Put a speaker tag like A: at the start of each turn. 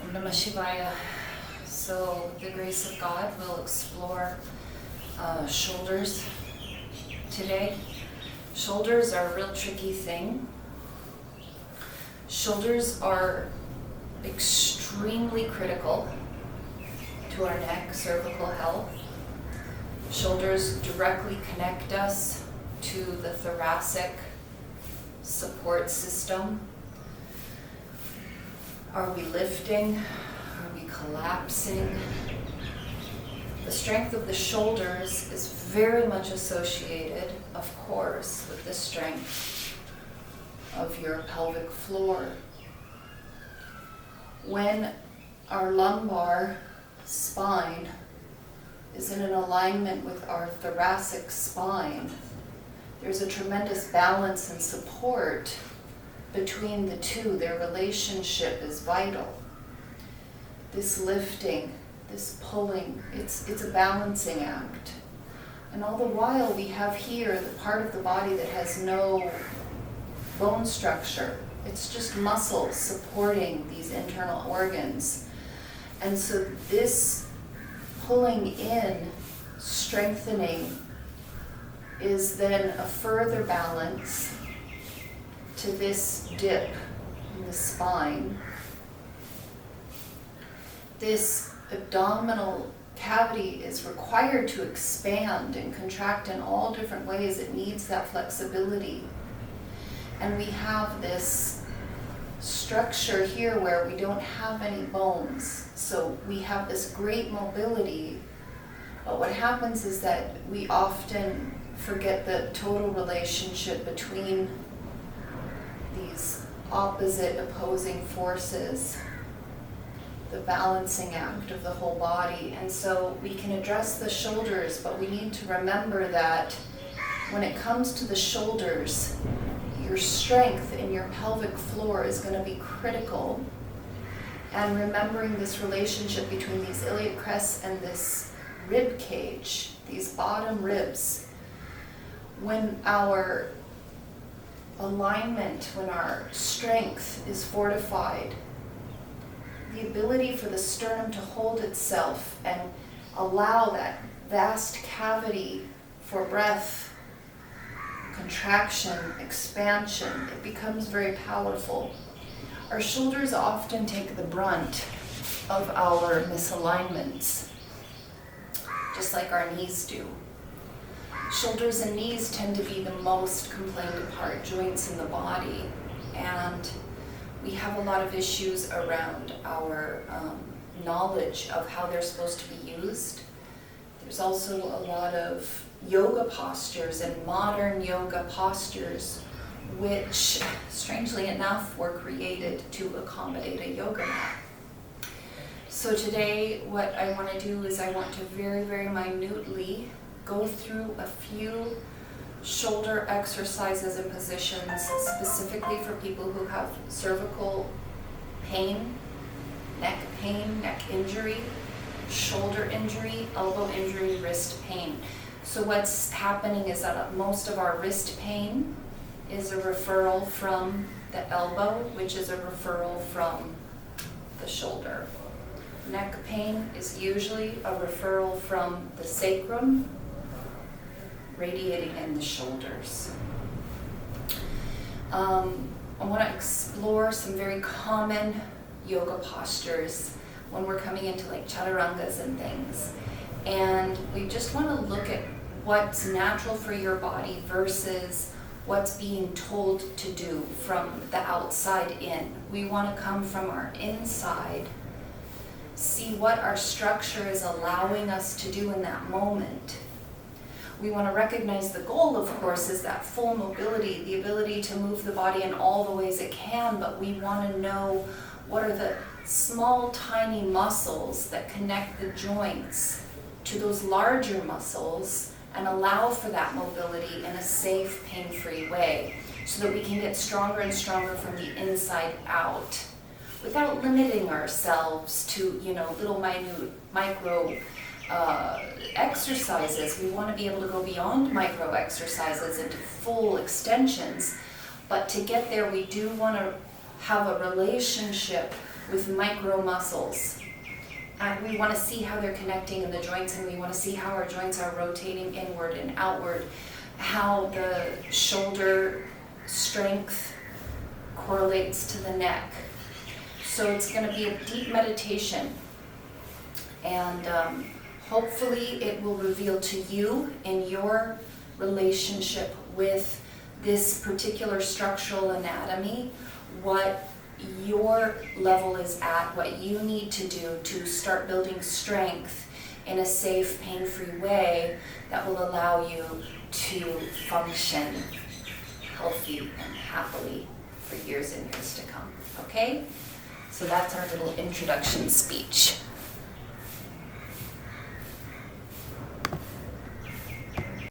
A: Om Namah Shivaya. So, with the grace of God, we'll explore shoulders today. Shoulders are a real tricky thing. Shoulders are extremely critical to our neck, cervical health. Shoulders directly connect us to the thoracic support system. Are we lifting? Are we collapsing? The strength of the shoulders is very much associated, of course, with the strength of your pelvic floor. When our lumbar spine is in an alignment with our thoracic spine, there's a tremendous balance and support between the two. Their relationship is vital. This lifting, this pulling, it's a balancing act. And all the while we have here the part of the body that has no bone structure. It's just muscles supporting these internal organs. And so this pulling in, strengthening, is then a further balance to this dip in the spine. This abdominal cavity is required to expand and contract in all different ways. It needs that flexibility. And we have this structure here where we don't have any bones. So we have this great mobility. But what happens is that we often forget the total relationship between these opposite opposing forces, the balancing act of the whole body. And so we can address the shoulders, but we need to remember that when it comes to the shoulders, your strength in your pelvic floor is going to be critical. And remembering this relationship between these iliac crests and this rib cage, these bottom ribs, when our alignment, when our strength is fortified, the ability for the sternum to hold itself and allow that vast cavity for breath, contraction, expansion, it becomes very powerful. Our shoulders often take the brunt of our misalignments, just like our knees do. Shoulders and knees tend to be the most complained apart joints in the body, and we have a lot of issues around our knowledge of how they're supposed to be used. There's also a lot of yoga postures and modern yoga postures which, strangely enough, were created to accommodate a yoga mat. So today what I want to do is I want to very, very minutely go through a few shoulder exercises and positions specifically for people who have cervical pain, neck injury, shoulder injury, elbow injury, wrist pain. So what's happening is that most of our wrist pain is a referral from the elbow, which is a referral from the shoulder. Neck pain is usually a referral from the sacrum, radiating in the shoulders. I want to explore some very common yoga postures when we're coming into like chaturangas and things. And we just want to look at what's natural for your body versus what's being told to do from the outside in. We want to come from our inside, see what our structure is allowing us to do in that moment. We want to recognize the goal, of course, is that full mobility, the ability to move the body in all the ways it can, but we want to know what are the small, tiny muscles that connect the joints to those larger muscles and allow for that mobility in a safe, pain-free way so that we can get stronger and stronger from the inside out without limiting ourselves to, little minute, micro exercises. We want to be able to go beyond micro exercises into full extensions, but to get there we do want to have a relationship with micro muscles. And we want to see how they're connecting in the joints, and we want to see how our joints are rotating inward and outward, how the shoulder strength correlates to the neck. So it's going to be a deep meditation, and hopefully it will reveal to you in your relationship with this particular structural anatomy what your level is at, what you need to do to start building strength in a safe, pain-free way that will allow you to function healthy and happily for years and years to come. Okay? So that's our little introduction speech.